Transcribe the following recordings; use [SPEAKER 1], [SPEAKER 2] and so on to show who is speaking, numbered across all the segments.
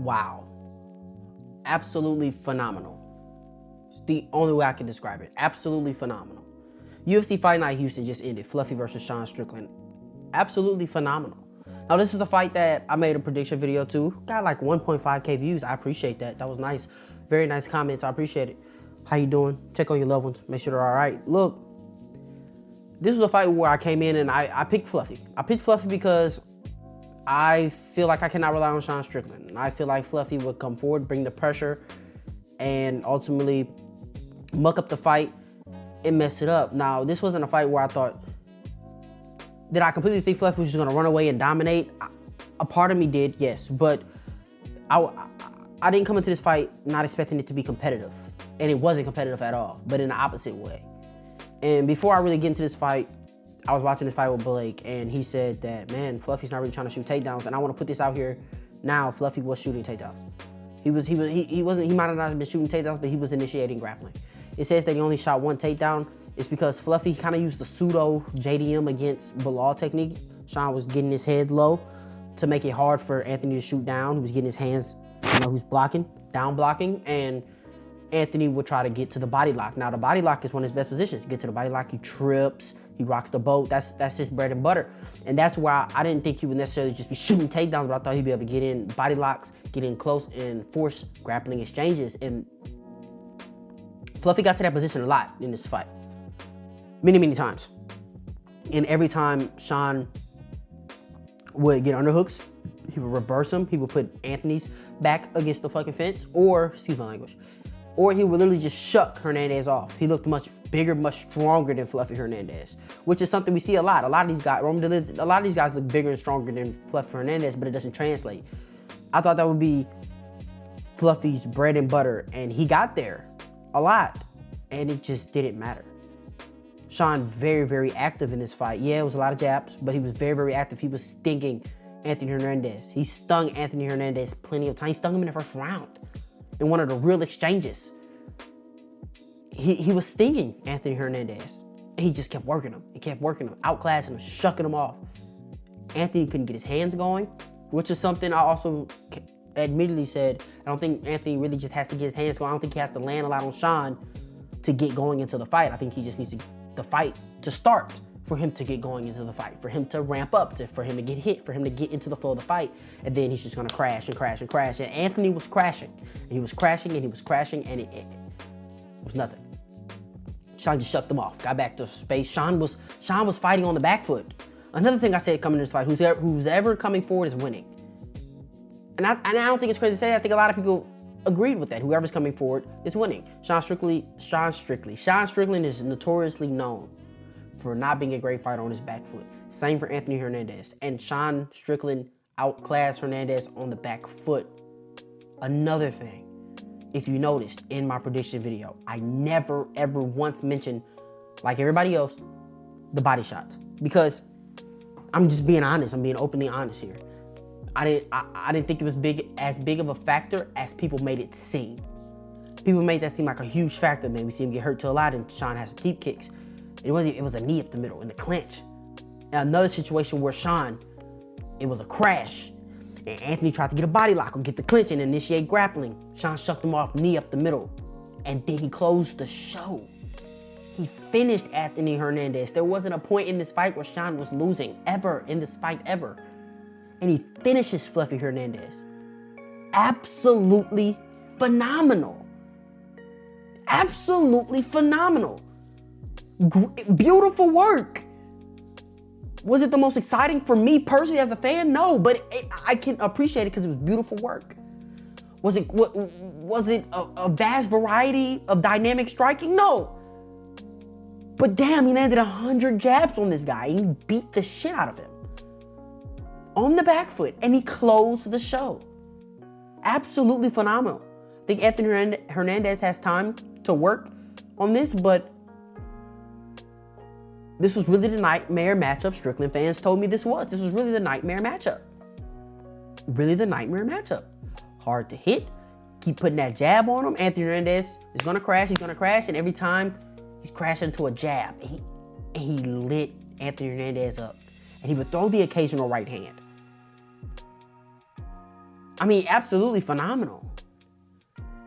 [SPEAKER 1] wow. Absolutely phenomenal. It's the only way I can describe it. Absolutely phenomenal. UFC Fight Night Houston just ended. Fluffy versus Sean Strickland. Absolutely phenomenal. Now, this is a fight that I made a prediction video to. Got like 1.5K views. I appreciate that. That was nice. Very nice comments. I appreciate it. How you doing? Check on your loved ones. Make sure they're all right. Look, this was a fight where I came in and I picked Fluffy. I picked Fluffy because I feel like I cannot rely on Sean Strickland. I feel like Fluffy would come forward, bring the pressure, and ultimately muck up the fight and mess it up. Now, this wasn't a fight where I thought, did I completely think Fluffy was just gonna run away and dominate? A part of me did, yes, but I didn't come into this fight not expecting it to be competitive, and it wasn't competitive at all, but in the opposite way. And before I really get into this fight, I was watching this fight with Blake, and he said that, man, Fluffy's not really trying to shoot takedowns, and I want to put this out here now. Fluffy was shooting takedowns. He might have not been shooting takedowns, but he was initiating grappling. It says that he only shot one takedown. It's because Fluffy kind of used the pseudo JDM against Bilal technique. Sean was getting his head low to make it hard for Anthony to shoot down. He was getting his hands, he was blocking, down blocking, and Anthony would try to get to the body lock. Now, the body lock is one of his best positions. Get to the body lock, he trips, he rocks the boat. That's his bread and butter. And that's why I didn't think he would necessarily just be shooting takedowns, but I thought he'd be able to get in body locks, get in close, and force grappling exchanges. And Fluffy got to that position a lot in this fight. Many, many times. And every time Sean would get underhooks, he would reverse him. He would put Anthony's back against the fucking fence, or, excuse my language, or he would literally just shuck Hernandez off. He looked much bigger, much stronger than Fluffy Hernandez, which is something we see a lot. A lot of these guys look bigger and stronger than Fluffy Hernandez, but it doesn't translate. I thought that would be Fluffy's bread and butter, and he got there a lot, and it just didn't matter. Sean very, very active in this fight. Yeah, it was a lot of jabs, but he was very, very active. He was stinging Anthony Hernandez. He stung Anthony Hernandez plenty of times. He stung him in the first round in one of the real exchanges. He was stinging Anthony Hernandez, and he just kept working him and kept working him, outclassing him, shucking him off. Anthony couldn't get his hands going, which is something I also admittedly said. I don't think Anthony really just has to get his hands going. I don't think he has to land a lot on Sean to get going into the fight. I think he just needs the fight to start for him to get going into the fight, for him to ramp up, for him to get hit, for him to get into the flow of the fight, and then he's just gonna crash and crash and crash. And Anthony was crashing, and he was crashing, and he was crashing, and it was nothing. Sean just shut them off, got back to space. Sean was fighting on the back foot. Another thing I said coming to this fight, who's ever coming forward is winning. And I don't think it's crazy to say that. I think a lot of people agreed with that. Whoever's coming forward is winning. Sean Strickland is notoriously known for not being a great fighter on his back foot. Same for Anthony Hernandez. And Sean Strickland outclassed Hernandez on the back foot. Another thing, if you noticed in my prediction video, I never ever once mentioned, like everybody else, the body shots. Because I'm just being honest. I'm being openly honest here. I didn't think it was as big of a factor as people made it seem. People made that seem like a huge factor, man. We see him get hurt to a lot, and Sean has deep kicks. It was a knee up the middle in the clinch. Another situation where Sean, it was a crash, and Anthony tried to get a body lock or get the clinch and initiate grappling. Sean shucked him off, knee up the middle, and then he closed the show. He finished Anthony Hernandez. There wasn't a point in this fight where Sean was losing ever in this fight ever. And he finishes Fluffy Hernandez. Absolutely phenomenal. Absolutely phenomenal. Beautiful work. Was it the most exciting for me personally as a fan? No, but I can appreciate it because it was beautiful work. Was it a vast variety of dynamic striking? No. But damn, he landed 100 jabs on this guy. He beat the shit out of him on the back foot, and he closed the show. Absolutely phenomenal. I think Anthony Hernandez has time to work on this, but this was really the nightmare matchup Strickland fans told me this was. This was really the nightmare matchup. Really the nightmare matchup. Hard to hit. Keep putting that jab on him. Anthony Hernandez is going to crash. He's going to crash, and every time he's crashing into a jab. He lit Anthony Hernandez up, and he would throw the occasional right hand. I mean, absolutely phenomenal.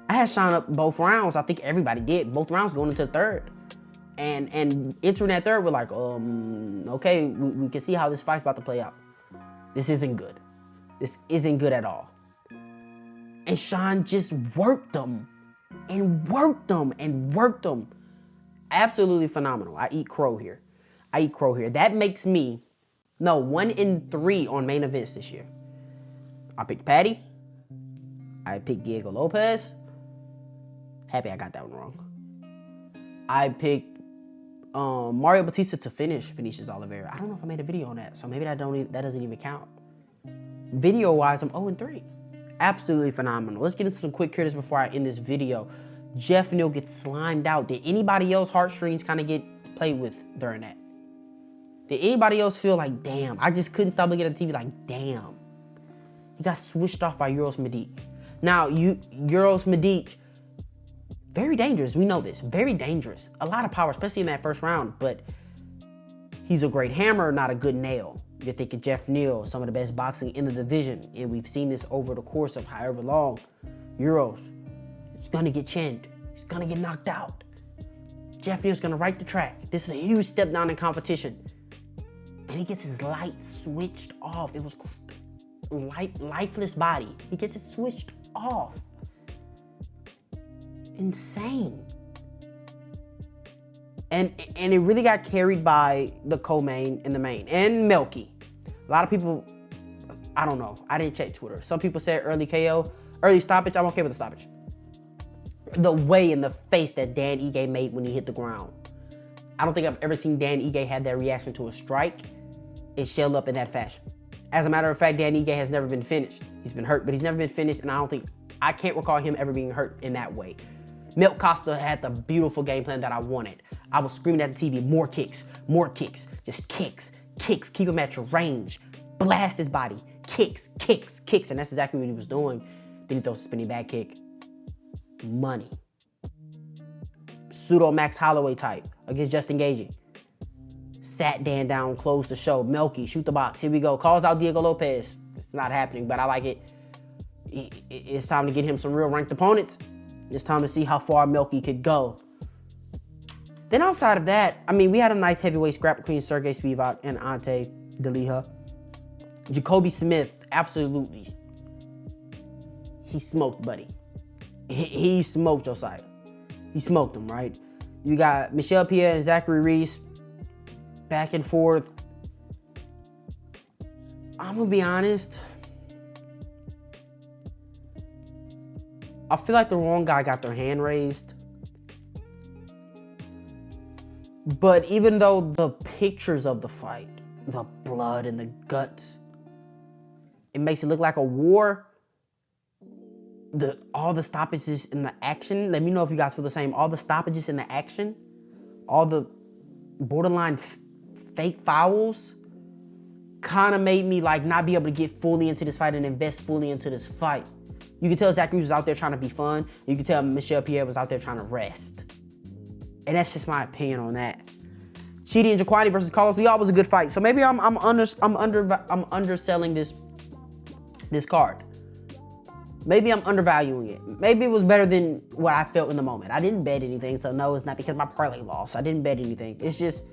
[SPEAKER 1] I had Sean up both rounds. I think everybody did. Both rounds going into the third. And entering that third, we're like, okay, we can see how this fight's about to play out. This isn't good. This isn't good at all. And Sean just worked them and worked them and worked them. Absolutely phenomenal. I eat crow here. That makes me, 1-3 on main events this year. I picked Patty. I picked Diego Lopez. Happy I got that one wrong. I picked Mario Batista to finish Vinicius Oliveira. I don't know if I made a video on that, so maybe that doesn't even count. Video-wise, I'm 0-3. Absolutely phenomenal. Let's get into some quick hitters before I end this video. Jeff Neal gets slimed out. Did anybody else heartstrings kind of get played with during that? Did anybody else feel like, damn, I just couldn't stop looking at the TV like, damn. He got switched off by Euros Medic. Now, Euros Medic, very dangerous. We know this. Very dangerous. A lot of power, especially in that first round. But he's a great hammer, not a good nail. You're thinking Jeff Neal, some of the best boxing in the division. And we've seen this over the course of however long. Euros, he's going to get chinned. He's going to get knocked out. Jeff Neal's going to right the track. This is a huge step down in competition. And he gets his light switched off. It was lifeless body. He gets it switched off. Insane. And it really got carried by the co-main and the main and Melky. A lot of people, I don't know. I didn't check Twitter. Some people said early KO, early stoppage. I'm okay with the stoppage. The way in the face that Dan Ige made when he hit the ground. I don't think I've ever seen Dan Ige have that reaction to a strike and shell up in that fashion. As a matter of fact, Dan Ige has never been finished. He's been hurt, but he's never been finished, and I can't recall him ever being hurt in that way. Milk Costa had the beautiful game plan that I wanted. I was screaming at the TV, more kicks, just kicks, keep him at your range, blast his body, kicks, and that's exactly what he was doing. Then he throws a spinning back kick. Money. Pseudo Max Holloway type against Justin Gaethje. Sat Dan down, closed the show. Melky, shoot the box. Here we go. Calls out Diego Lopez. It's not happening, but I like it. It's time to get him some real ranked opponents. It's time to see how far Melky could go. Then outside of that, I mean, we had a nice heavyweight scrap between Sergey Spivak and Ante Delija. Jacoby Smith, absolutely. He smoked Buddy. He smoked Josiah. He smoked him, right? You got Michelle Pierre and Zachary Reese back and forth. I'm gonna be honest. I feel like the wrong guy got their hand raised. But even though the pictures of the fight, the blood and the guts, it makes it look like a war. All the stoppages in the action, let me know if you guys feel the same. All the stoppages in the action, all the borderline fake fouls, kind of made me like not be able to get fully into this fight and invest fully into this fight. You can tell Zachary was out there trying to be fun. You can tell Michelle Pierre was out there trying to rest. And that's just my opinion on that. Chidi and Jaquani versus Carlos Leal was a good fight. So maybe I'm underselling this card. Maybe I'm undervaluing it. Maybe it was better than what I felt in the moment. I didn't bet anything, so no, it's not because my parlay lost. I didn't bet anything. It's just,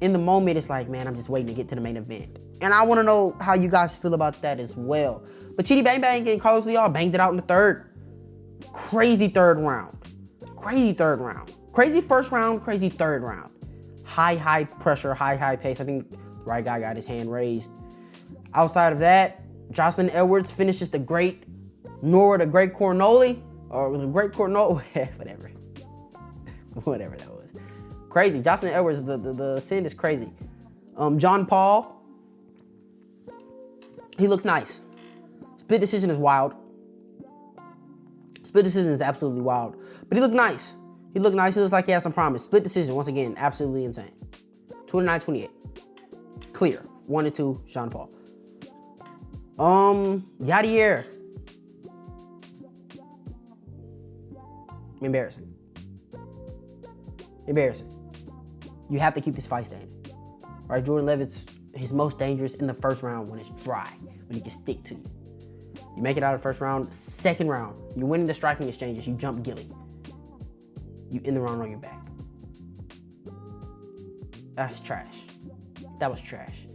[SPEAKER 1] in the moment, it's like, man, I'm just waiting to get to the main event. And I want to know how you guys feel about that as well. But Chidi Bang Bang and Carlos Leal banged it out in the third. Crazy third round. Crazy first round, crazy third round. High pressure, high pace. I think the right guy got his hand raised. Outside of that, Jocelyn Edwards finishes the great Nora the Great Cornoli, or was it Great Cornoli? Whatever that was. Crazy. Jocelyn Edwards, the send is crazy. John Paul, he looks nice. Split decision is wild. Split decision is absolutely wild. But he looked nice. He looked like he had some promise. Split decision, once again, absolutely insane. 29-28. Clear. 1-2, Jean Paul. Yadier. Embarrassing. You have to keep this fight standing. All right, Jordan Levitt's his most dangerous in the first round when it's dry, when he can stick to you. You make it out of the first round. Second round, you're winning the striking exchanges. You jump Gilly. You end the round on your back. That's trash. That was trash.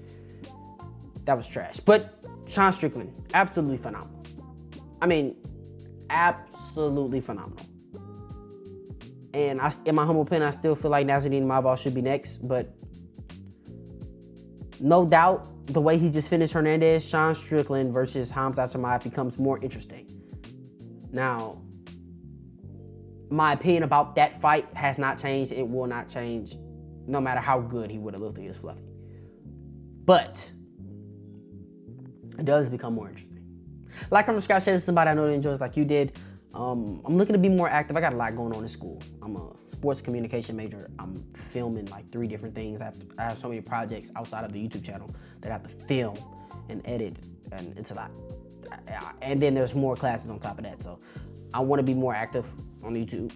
[SPEAKER 1] That was trash. But Sean Strickland, absolutely phenomenal. I mean, absolutely phenomenal. And in my humble opinion, I still feel like Nasruddin Mabal should be next. But no doubt, the way he just finished Hernandez, Sean Strickland versus Khamzat Chimaev becomes more interesting. Now, my opinion about that fight has not changed. It will not change, no matter how good he would have looked against Fluffy. But it does become more interesting. Like, comment, subscribe, share this to somebody I know that enjoys like you did. I'm looking to be more active. I got a lot going on in school. I'm a sports communication major. I'm filming like 3 different things. I have so many projects outside of the YouTube channel that I have to film and edit, and it's a lot. And then there's more classes on top of that. So I want to be more active on YouTube.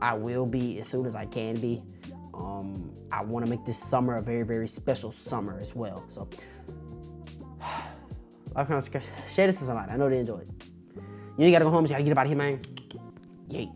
[SPEAKER 1] I will be as soon as I can be. I want to make this summer a very, very special summer as well. So share this to somebody I know they enjoy it. You ain't gotta go home, you gotta get up out of here, man. Yay.